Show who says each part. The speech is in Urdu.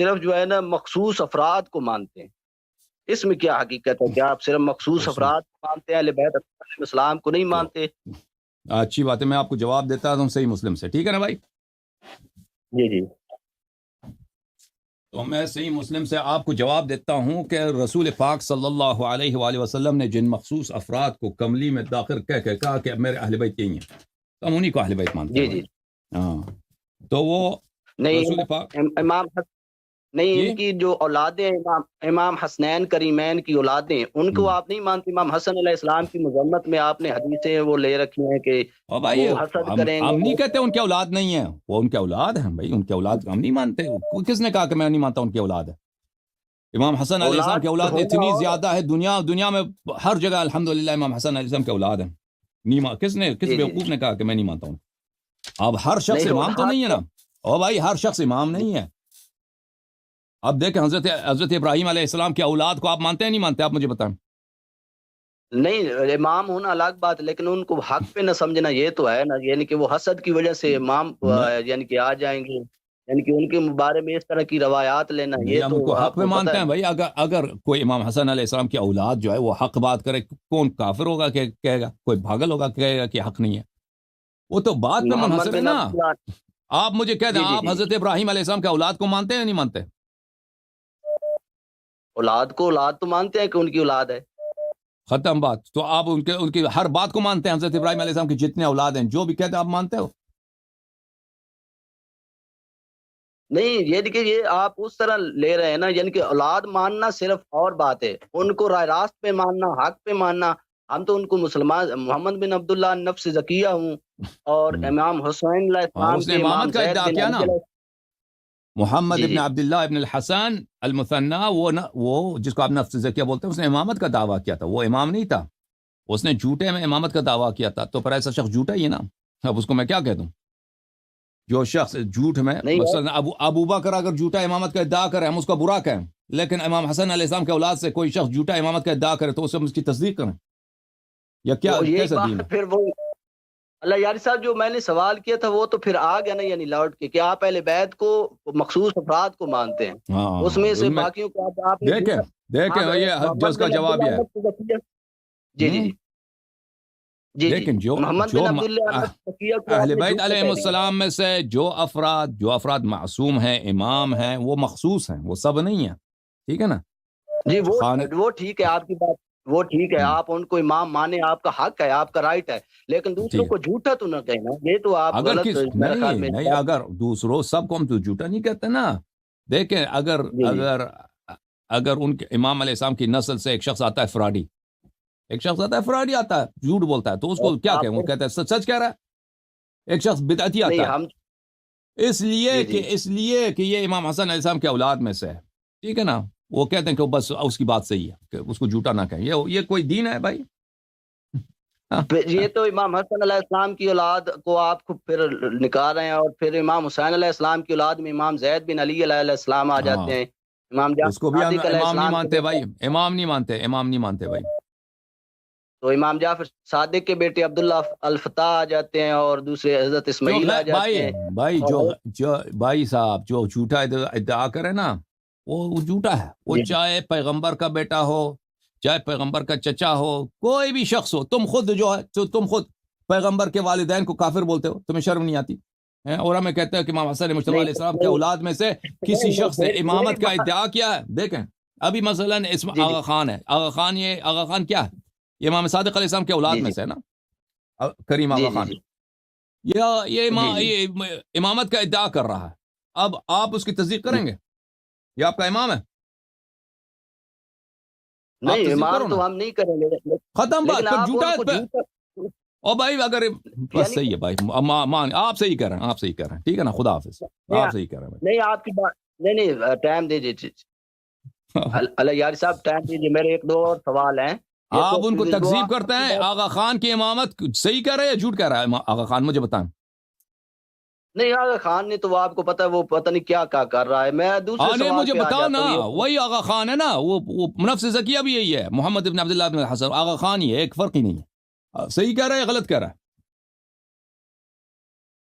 Speaker 1: صرف جو ہے نا مخصوص افراد کو مانتے ہیں، اس میں کیا حقیقت ہے؟ کیا آپ صرف مخصوص افراد کو مانتے ہیں، اہل بیت علیہ السلام کو نہیں مانتے؟
Speaker 2: اچھی بات ہے، میں آپ کو جواب دیتا ہوں صحیح مسلم سے، ٹھیک ہے نا بھائی؟
Speaker 1: جی جی
Speaker 2: تو میں صحیح مسلم سے آپ کو جواب دیتا ہوں کہ رسول پاک صلی اللہ علیہ وآلہ وسلم نے جن مخصوص افراد کو کملی میں داخل کہا کہ میرے اہل بیت یہی ہیں، تو ہم انہیں کو اہل بیت مانتے
Speaker 1: جی
Speaker 2: ہیں
Speaker 1: جی
Speaker 2: ہاں، تو وہ
Speaker 1: نہیں
Speaker 2: رسول پاک
Speaker 1: امام نہیں،
Speaker 2: جی
Speaker 1: ان کی جو اولادیں امام حسنین کریمین کی اولادیں، ان کو آپ نہیں مانتے؟ امام حسن علیہ السلام کی مذمت میں آپ نے حدیثیں وہ لے رکھی ہیں کہ
Speaker 2: اور بھائی
Speaker 1: وہ حسد کریں
Speaker 2: ہم نہیں
Speaker 1: گے۔
Speaker 2: کہتے ان کی اولاد نہیں ہے، وہ ان کی اولاد ہیں بھائی، ان کی اولاد ہم نہیں مانتے، کس نے کہا کہ میں نہیں مانتا ان کی اولاد ہے؟ امام حسن علیہ السلام کی اولاد
Speaker 1: ہونا
Speaker 2: اتنی
Speaker 1: اور
Speaker 2: زیادہ ہے، دنیا میں ہر جگہ الحمدللہ امام حسن علیہ السلام کی اولاد ہیں، کس
Speaker 1: جی جی
Speaker 2: بیوقوف نے کہا کہ میں نہیں مانتا ہوں؟ اب ہر شخص
Speaker 1: نہیں
Speaker 2: امام تو نہیں ہے نا، اور بھائی ہر شخص امام نہیں ہے۔ اب دیکھیں حضرت ابراہیم علیہ السلام کی اولاد کو آپ مانتے ہیں نہیں مانتے؟ آپ مجھے بتائیں۔
Speaker 1: نہیں، امام ہونا الگ بات ہے، لیکن ان کو حق پہ نہ سمجھنا یہ تو ہے نا، یعنی کہ وہ حسد کی وجہ سے امام یعنی کہ آ جائیں گے، یعنی کہ ان کے بارے میں اس طرح کی روایات لینا،
Speaker 2: نہیں،
Speaker 1: یہ
Speaker 2: ہم ان
Speaker 1: تو
Speaker 2: کو حق
Speaker 1: آپ
Speaker 2: پہ
Speaker 1: کو پتہ
Speaker 2: مانتے
Speaker 1: ہے
Speaker 2: ہیں
Speaker 1: نا۔
Speaker 2: بھائی، اگر کوئی امام حسن علیہ السلام کی اولاد جو ہے وہ حق بات کرے، کون کافر ہوگا کہ کہے گا؟ کوئی پاگل ہوگا کہ کہے گا کہ حق نہیں ہے؟ وہ تو بات پہ
Speaker 1: محمد
Speaker 2: منحصر ہے
Speaker 1: بن
Speaker 2: نا۔
Speaker 1: عبداللہ،
Speaker 2: آپ مجھے کہہ دیں،
Speaker 1: جی جی
Speaker 2: آپ
Speaker 1: جی
Speaker 2: حضرت ابراہیم علیہ السلام کی اولاد کو مانتے ہیں یا نہیں مانتے؟
Speaker 1: اولاد کو اولاد تو مانتے ہیں کہ ان کی اولاد ہے۔
Speaker 2: ختم بات۔ تو آپ ان کی ہر بات کو مانتے ہیں؟ حضرت ابراہیم علیہ السلام کی جتنے اولاد ہیں جو بھی کہتے ہیں آپ مانتے ہو؟
Speaker 1: نہیں، یہ کہ یہ آپ اس طرح لے رہے ہیں نا، یعنی کہ اولاد ماننا صرف اور بات ہے، ان کو راہ راست پہ ماننا، حق پہ ماننا۔ ہم تو ان کو مسلمان، محمد بن عبداللہ نفس زکیہ ہوں، اور امام حسین علیہ السلام
Speaker 2: اس نے
Speaker 1: کے امام
Speaker 2: امامت کا
Speaker 1: زید
Speaker 2: ادعا
Speaker 1: بن
Speaker 2: کیا نا،
Speaker 1: علی علیہ،
Speaker 2: محمد
Speaker 1: جی
Speaker 2: ابن
Speaker 1: جی
Speaker 2: عبداللہ ابن الحسن المثنى، وہ جس کو آپ نفس زکیہ بولتے ہیں، اس نے امامت کا دعویٰ کیا تھا، وہ امام نہیں تھا، اس نے جھوٹے میں امامت کا دعویٰ کیا تھا، تو پر ایسا شخص جھوٹا ہی ہے نا۔ اب اس کو میں کیا کہہ دوں؟ جو شخص جھوٹ میں،
Speaker 1: نہیں ہے۔
Speaker 2: مثلا ابو بکر اگر جھوٹا امامت کا ادعا کرے ہم اس کا برا کہیں، لیکن امام حسن علیہ السلام کے اولاد سے کوئی شخص جھوٹا امامت کا ادعا کرے تو اس سے ہم اس کی تصدیق کریں، یا کیا
Speaker 1: وہ یہی
Speaker 2: کیسا دین
Speaker 1: بات
Speaker 2: ہے؟
Speaker 1: پھر وہ اللہ یاری صاحب جو میں نے سوال کیا تھا وہ تو پھر آ گیا نا، یعنی لوٹ کے کہ آپ اہل بیت کو مخصوص افراد کو مانتے ہیں، اس
Speaker 2: ہاں
Speaker 1: میں سے
Speaker 2: ان میں
Speaker 1: باقیوں کو آپ نے
Speaker 2: دیکھیں
Speaker 1: ہاں
Speaker 2: یہ
Speaker 1: محمد
Speaker 2: جس کا
Speaker 1: بن
Speaker 2: جواب یہ
Speaker 1: عبداللہ
Speaker 2: ہے۔
Speaker 1: نفس زکیہ، جی جی
Speaker 2: ہوں،
Speaker 1: جی جی جی
Speaker 2: لیکن
Speaker 1: محمد
Speaker 2: جو
Speaker 1: بن عبداللہ نفس زکیہ کو آپ
Speaker 2: اہل
Speaker 1: نے
Speaker 2: بیت
Speaker 1: جھوٹا
Speaker 2: علیہ
Speaker 1: کہہ دیا۔
Speaker 2: السلام میں سے جو افراد معصوم ہیں، امام ہیں، وہ مخصوص ہیں، وہ سب نہیں ہیں، ٹھیک ہے نا؟
Speaker 1: جی
Speaker 2: خانہ
Speaker 1: وہ ٹھیک ہے، آپ کی بات وہ ٹھیک ہے، آپ ان کو امام مانے، آپ کا حق ہے، آپ کا رائٹ ہے، لیکن دوسروں
Speaker 2: ٹھیک ہے،
Speaker 1: کو جھوٹا تو نہ کہنا، یہ تو آپ
Speaker 2: اگر
Speaker 1: غلط میرے خیال میں۔
Speaker 2: نہیں اگر دوسروں سب کو ہم تو جھوٹا نہیں کہتے نا۔ دیکھیں اگر
Speaker 1: جی جی
Speaker 2: اگر اگر ان کے امام علیہ السلام کی نسل سے ایک شخص آتا ہے فراڈی، فراڈی آتا ہے، جھوٹ بولتا ہے، تو اس کو کیا
Speaker 1: آپ
Speaker 2: کہیں؟ وہ کہتا ہے سچ سچ کہہ رہا ہے۔ ایک شخص بدعتی
Speaker 1: نہیں،
Speaker 2: آتا ہے،
Speaker 1: ہم
Speaker 2: اس لیے
Speaker 1: جی جی
Speaker 2: کہ یہ امام حسن علیہ السلام کے اولاد میں سے ہے، ٹھیک ہے نا؟ وہ کہتے ہیں کہ بس اس کی بات صحیح ہے کہ اس کو جھوٹا نہ کہیں، یہ کوئی دین ہے بھائی؟
Speaker 1: یہ تو امام حسن علیہ السلام کی اولاد کو آپ کو پھر نکال رہے ہیں، اور پھر امام حسین علیہ السلام کی اولاد میں امام زید بن علی علیہ السلام آ
Speaker 2: ہاں،
Speaker 1: جاتے ہیں، امام
Speaker 2: اس کو
Speaker 1: جعفر
Speaker 2: بھی ہم
Speaker 1: صادق علیہ
Speaker 2: امام نہیں
Speaker 1: السلام کے
Speaker 2: مانتے بھائی،
Speaker 1: بیٹے،
Speaker 2: امام نہیں مانتے بھائی۔
Speaker 1: تو امام جعفر صادق کے بیٹے عبداللہ الفتح آ جاتے ہیں، اور دوسرے حضرت اسماعیل آ جاتے ہیں،
Speaker 2: بھائی
Speaker 1: اور
Speaker 2: جو بھائی صاحب جو جھوٹا ادعا کرے نا، وہ جھوٹا ہے، وہ
Speaker 1: جی
Speaker 2: چاہے پیغمبر کا بیٹا ہو، چاہے پیغمبر کا چچا ہو، کوئی بھی شخص ہو، تم خود پیغمبر کے والدین کو کافر بولتے ہو، تمہیں شرم نہیں آتی؟ اور ہمیں کہتے ہیں کہ امام حسن مجتبی
Speaker 1: نہیں
Speaker 2: علیہ السلام کے
Speaker 1: نہیں
Speaker 2: اولاد میں سے کسی
Speaker 1: نہیں
Speaker 2: شخص نے
Speaker 1: میری
Speaker 2: امامت کا
Speaker 1: بات،
Speaker 2: ادعا کیا ہے؟ دیکھیں ابھی مثلا
Speaker 1: جی جی
Speaker 2: آغا خان ہے، آغا خان کیا ہے؟ یہ امام صادق علیہ السلام کے اولاد
Speaker 1: جی
Speaker 2: میں
Speaker 1: جی
Speaker 2: سے ہے نا، کریم
Speaker 1: جی
Speaker 2: آغا
Speaker 1: جی
Speaker 2: خان۔
Speaker 1: جی جی جی
Speaker 2: یہ امامت کا ادعا کر رہا ہے، اب آپ اس کی تصدیق
Speaker 1: جی
Speaker 2: کریں گے؟ یہ آپ کا امام ہے، آپ
Speaker 1: نہیں،
Speaker 2: تصدیق
Speaker 1: امام
Speaker 2: کرو نا،
Speaker 1: تو ہم نہیں کریں گے،
Speaker 2: ختم
Speaker 1: لیکن
Speaker 2: بات، پھر
Speaker 1: آپ
Speaker 2: جھوٹا
Speaker 1: ان
Speaker 2: ہے
Speaker 1: کو جھوٹا،
Speaker 2: اور بھائی اگر بس
Speaker 1: یعنی
Speaker 2: صحیح ہے بھائی، آپ صحیح کہہ رہے ہیں، ٹھیک ہے نا؟ خدا حافظ،
Speaker 1: نہیں
Speaker 2: آپ صحیح کہہ رہے
Speaker 1: نہیں آپ کی بات نہیں ٹائم دے دیجیے،
Speaker 2: ہیں۔
Speaker 1: اللہ یار صاحب ٹائم دیجیے، میرے ایک دو اور سوال ہیں، یہ تو
Speaker 2: آپ ان کو
Speaker 1: وہ
Speaker 2: تکذیب
Speaker 1: آپ
Speaker 2: کرتے
Speaker 1: کی
Speaker 2: ہیں،
Speaker 1: بات
Speaker 2: آغا خان کی امامت صحیح کہہ رہے ہیں یا جھوٹ کہہ رہا ہے آغا خان؟ مجھے بتائیں۔
Speaker 1: نہیں، آغا خان نے تو وہ آپ کو پتا ہے، وہ پتہ نہیں کیا کر رہا ہے، میں دوسرے
Speaker 2: نہیں
Speaker 1: سوال
Speaker 2: مجھے
Speaker 1: پہ آ
Speaker 2: بتاؤ نا،
Speaker 1: جاتا ہوں، یہ
Speaker 2: وہی آغا خان ہے نا، وہ نفس زکیہ بھی یہی ہے، محمد ابن عبداللہ ابن الحسن، آغا خان ہی ہے، ایک فرق ہی نہیں ہے۔ صحیح کہہ رہا ہے یا غلط کہہ رہا ہے؟